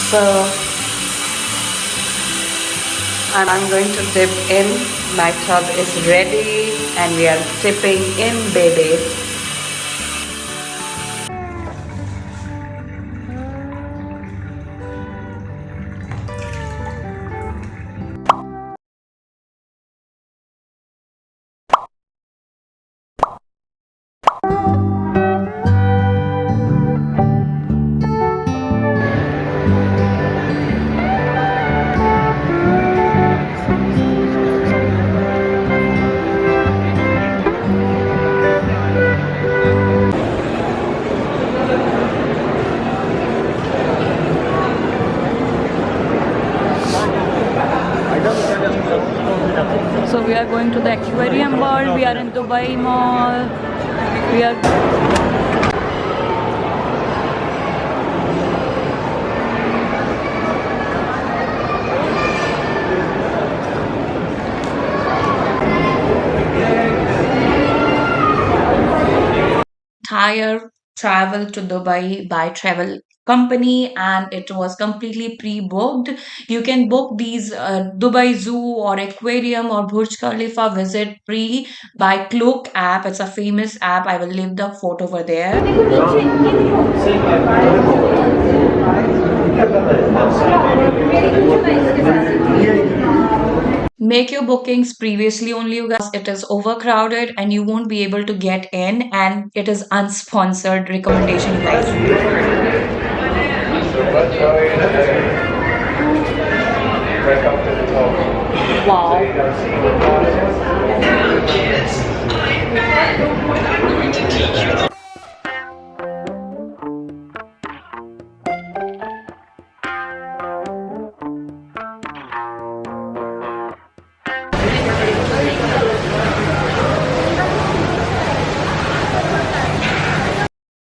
So I'm going to dip in. My tub is ready and we are dipping in, baby. So we are going to the aquarium world. We are in Dubai Mall. We are entire travel to Dubai by travel company, and it was completely pre-booked. You can book these Dubai Zoo or aquarium or Burj Khalifa visit pre by Cloak app. It's a famous app. I will leave the photo over there. Make your bookings previously only, you guys. It is overcrowded and you won't be able to get in, and it is unsponsored recommendation, you guys. Wow.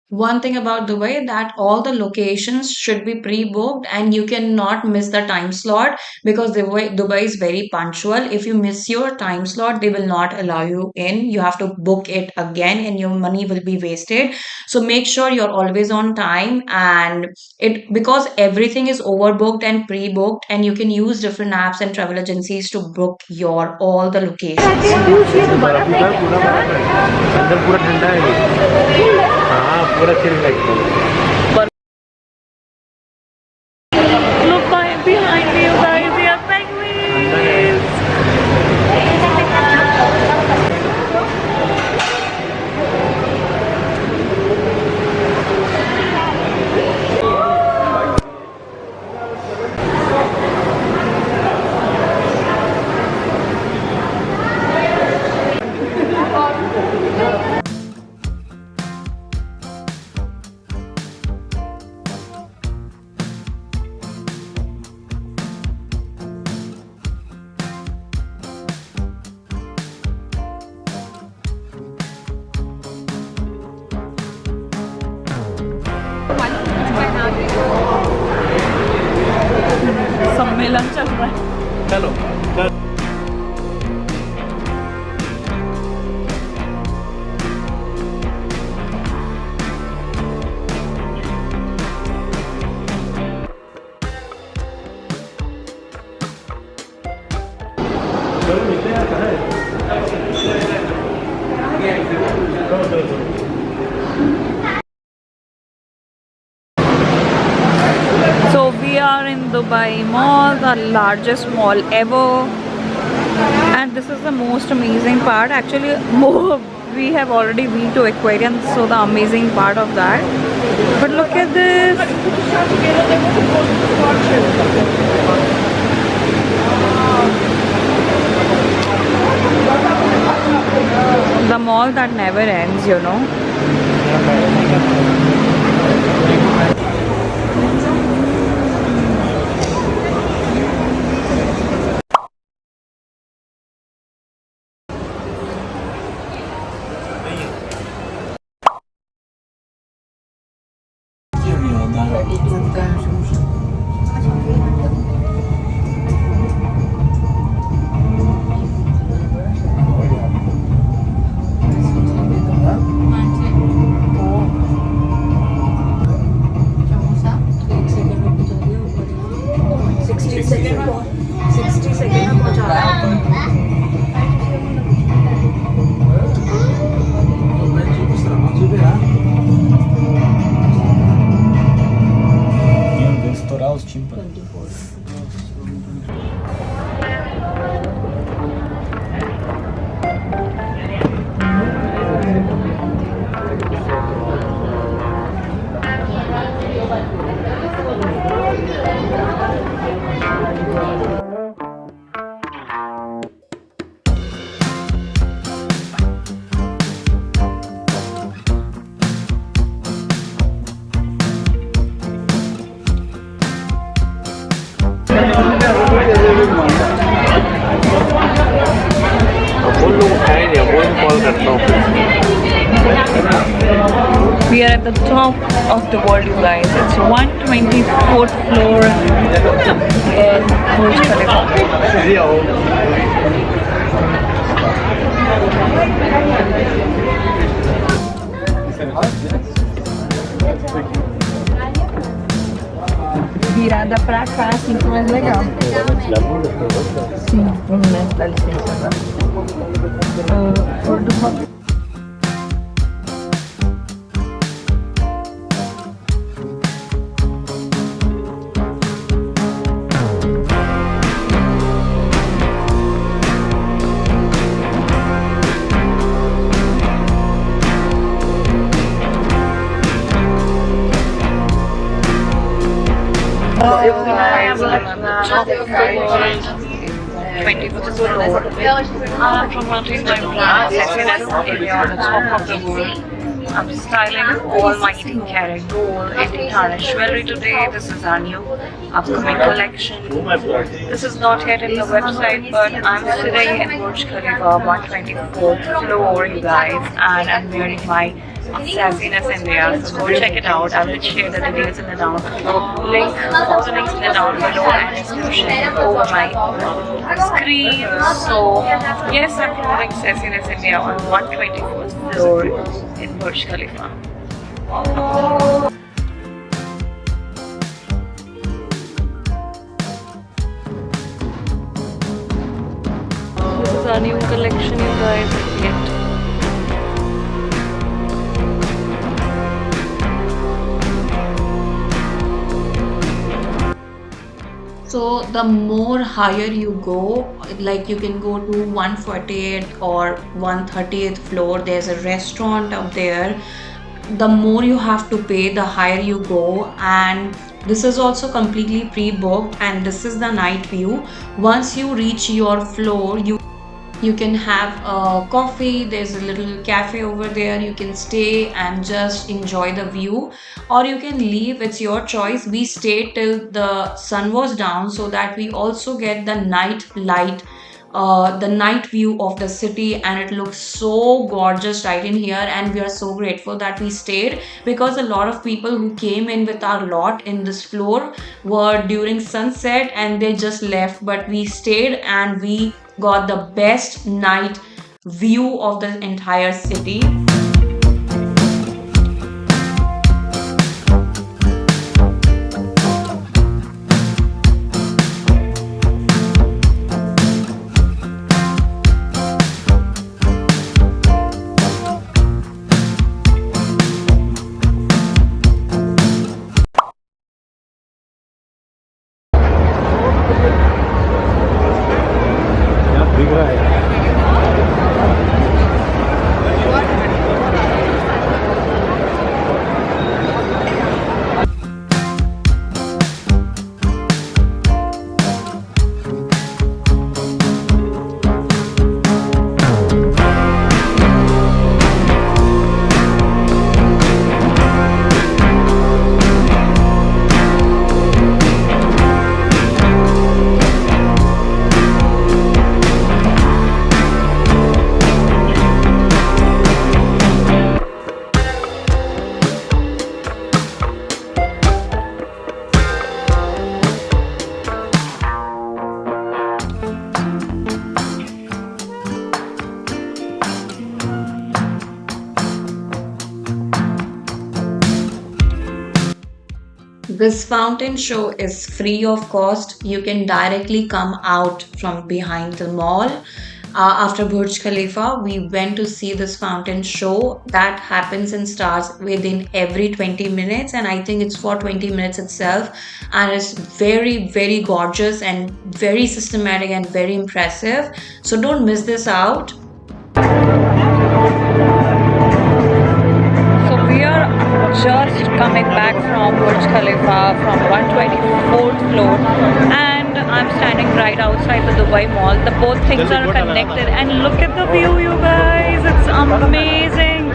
One thing about Dubai, that all the locations should be pre-booked and you cannot miss the time slot, because Dubai is very punctual. If you miss your time slot, they will not allow you in. You have to book it again and your money will be wasted. So make sure you're always on time, and it because everything is overbooked and pre-booked, and you can use different apps and travel agencies to book your all the locations. अंदर पूरा ठंडा है हाँ पूरा chill लगता है Look behind me, you guys. We are penguins. सम्मेलन चल रहा है. चलो So we are in Dubai Mall, the largest mall ever, and this is the most amazing part. Actually, more we have already been to aquarium, so the amazing part of that. But look at this. The mall that never ends, you know. We are at the top of the world, you guys. It's 124th floor in Burj Khalifa. Virada pra cá, assim que é mais legal. Sim, vamos nessa, dá licença. Cor do rock. I am like top of the world, 24th floor. I'm promoting my brand happiness area on the top of the world. I'm styling all my 18 karat gold, 18 tarnished jewelry today. This is our new upcoming collection. This is not yet in the website, but I'm sitting in Burj Khalifa, 124th floor, you guys, and I'm wearing my Sassiness India. So go check it out. I will share the details in the down link, all the links in the down below and description over my screen. So yes, I'm promoting Sassiness India on 124th floor in Burj Khalifa. This is our new collection, you guys. Yet. So the more higher you go, like you can go to 148th or 130th floor, there's a restaurant up there. The more you have to pay, the higher you go, and this is also completely pre-booked, and this is the night view. Once you reach your floor, you can have a coffee. There's a little cafe over there. You can stay and just enjoy the view, or you can leave. It's your choice. We stayed till the sun was down so that we also get the night light, the night view of the city, and it looks so gorgeous right in here. And we are so grateful that we stayed, because a lot of people who came in with our lot in this floor were during sunset and they just left, but we stayed and we got the best night view of the entire city. This fountain show is free of cost. You can directly come out from behind the mall. After Burj Khalifa, we went to see this fountain show that happens and starts within every 20 minutes, and I think it's for 20 minutes itself, and it's very, very gorgeous and very systematic and very impressive. So don't miss this out. We are just coming back from Burj Khalifa from 124th floor, and I'm standing right outside the Dubai Mall. The both things are connected, and look at the view, you guys. It's amazing.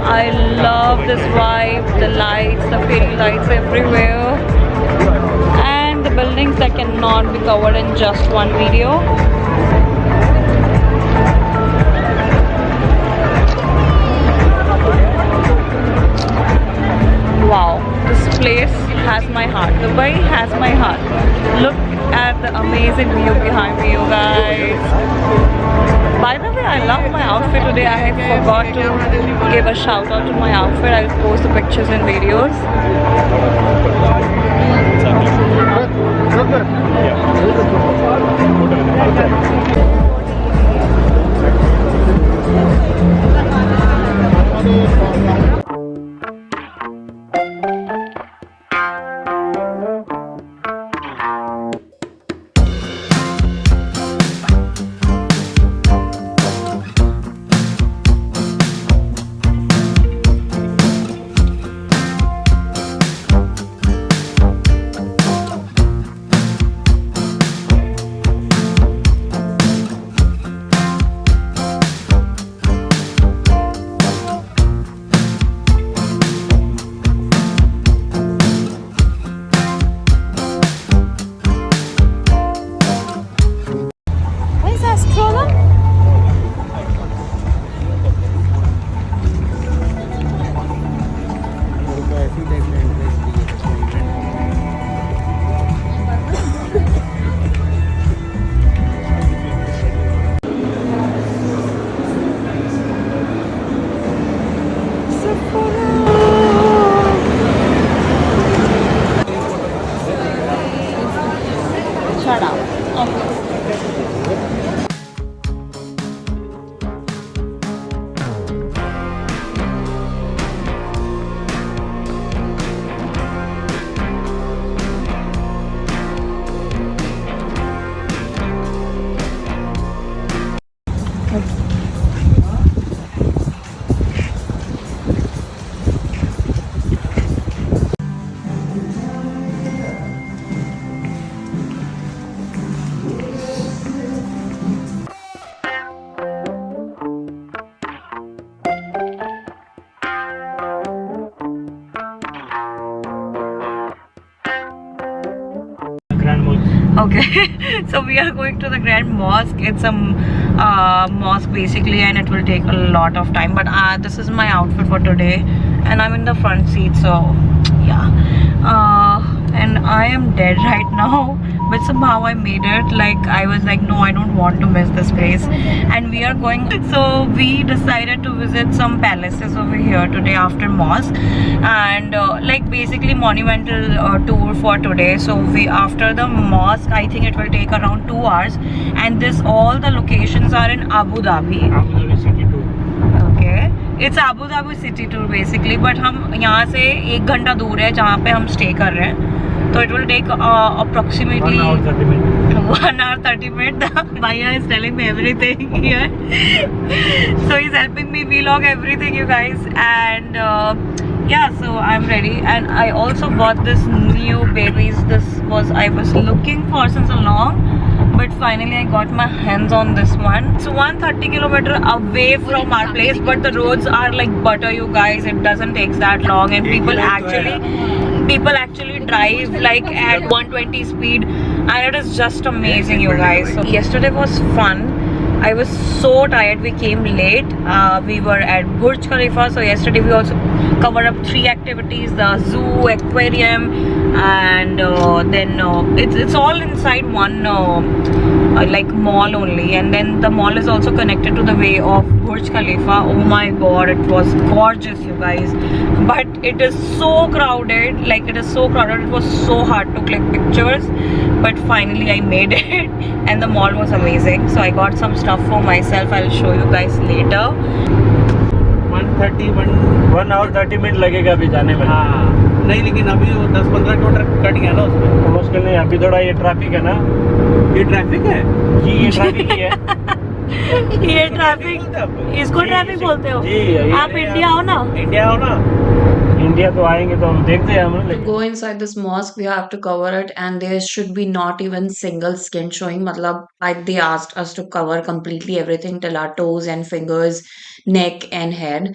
I love this vibe, the lights, the fairy lights everywhere, and the buildings that cannot be covered in just one video. place has my heart. Dubai has my heart. Look at the amazing view behind me, you guys. By the way, I love my outfit today. I forgot to give a shout out to my outfit. I'll post the pictures and videos. Where's that stroller? Shut up. Okay. Grand Mall. Okay, so we are going to the Grand Mosque. It's a mosque basically, and it will take a lot of time. But this is my outfit for today, and I'm in the front seat, so yeah. And I am dead right now, but somehow I made it. Like I was like, no, I don't want to miss this place, and we are going. So we decided to visit some palaces over here today after mosque, and like basically monumental tour for today. So we after the mosque, I think it will take around 2 hours, and this all the locations are in Abu Dhabi. Abu Dhabi City Tour. Okay, it's Abu Dhabi city tour basically, but हम यहाँ से 1 घंटा दूर है जहाँ पे हम stay कर रहे हैं. So it will take approximately 1 hour 30 minutes. 1 hour 30 minutes. Bhaiya is telling me everything here. So he's helping me vlog everything, you guys. And yeah, so I'm ready. And I also bought this new babies. This was I was looking for since a long. But finally I got my hands on this one. It's 130 kilometer away from our place, but the roads are like butter, you guys. It doesn't take that long, and people actually drive like at 120 speed, and it is just amazing, you guys. So yesterday was fun. I was so tired. We came late. We were at Burj Khalifa. So yesterday we also covered up 3 activities: the zoo, aquarium, and then it's all inside one like mall only. And then the mall is also connected to the way of Burj Khalifa. Oh my God, it was gorgeous, you guys. But it is so crowded. Like it is so crowded. It was so hard to click pictures. But finally I made it, and the mall was amazing. So I got some stuff for myself. I'll show you guys later. 1 hour 30 minute लगेगा अभी जाने में. हाँ नहीं, लेकिन अभी वो 10-15 kilometre cut गया ना उसमें. तो मुश्किल नहीं. अभी थोड़ा ये ट्रैफिक है ना. ये ट्रैफिक है जी, ये ट्रैफिक ही है. ये ट्रैफिक, इसको ट्रैफिक बोलते हो? जी, आप इंडिया हो ना? इंडिया हो ना. इंडिया तो आएंगे तो हम देखते हैं हम. To go inside this mosque, we have to cover it, and there should be not even single skin showing. Matlab, they asked us to cover completely everything till our toes and fingers, neck and head.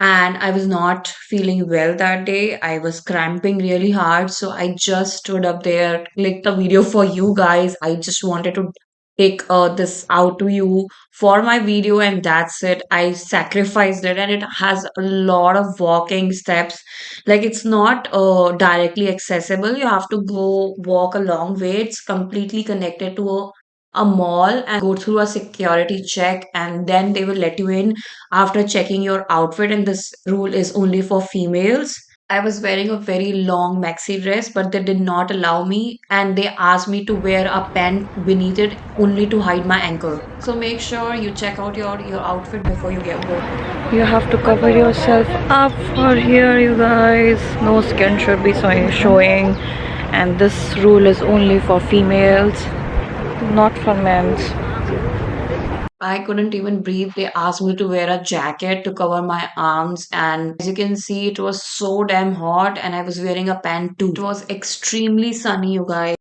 And I was not feeling well that day. I was cramping really hard, so I just stood up there, clicked the video for you guys. I just wanted to take this out to you for my video, and that's it. I sacrificed it, and it has a lot of walking steps. Like it's not directly accessible. You have to go walk a long way. It's completely connected to a mall and go through a security check, and then they will let you in after checking your outfit. And this rule is only for females. I was wearing a very long maxi dress, but they did not allow me, and they asked me to wear a pant beneath it only to hide my ankle. So make sure you check out your outfit before you get go. You have to cover yourself up for here, you guys. No skin should be showing, and this rule is only for females, not for men's. I couldn't even breathe. They asked me to wear a jacket to cover my arms, and as you can see, it was so damn hot, and I was wearing a pant too. It was extremely sunny, you guys.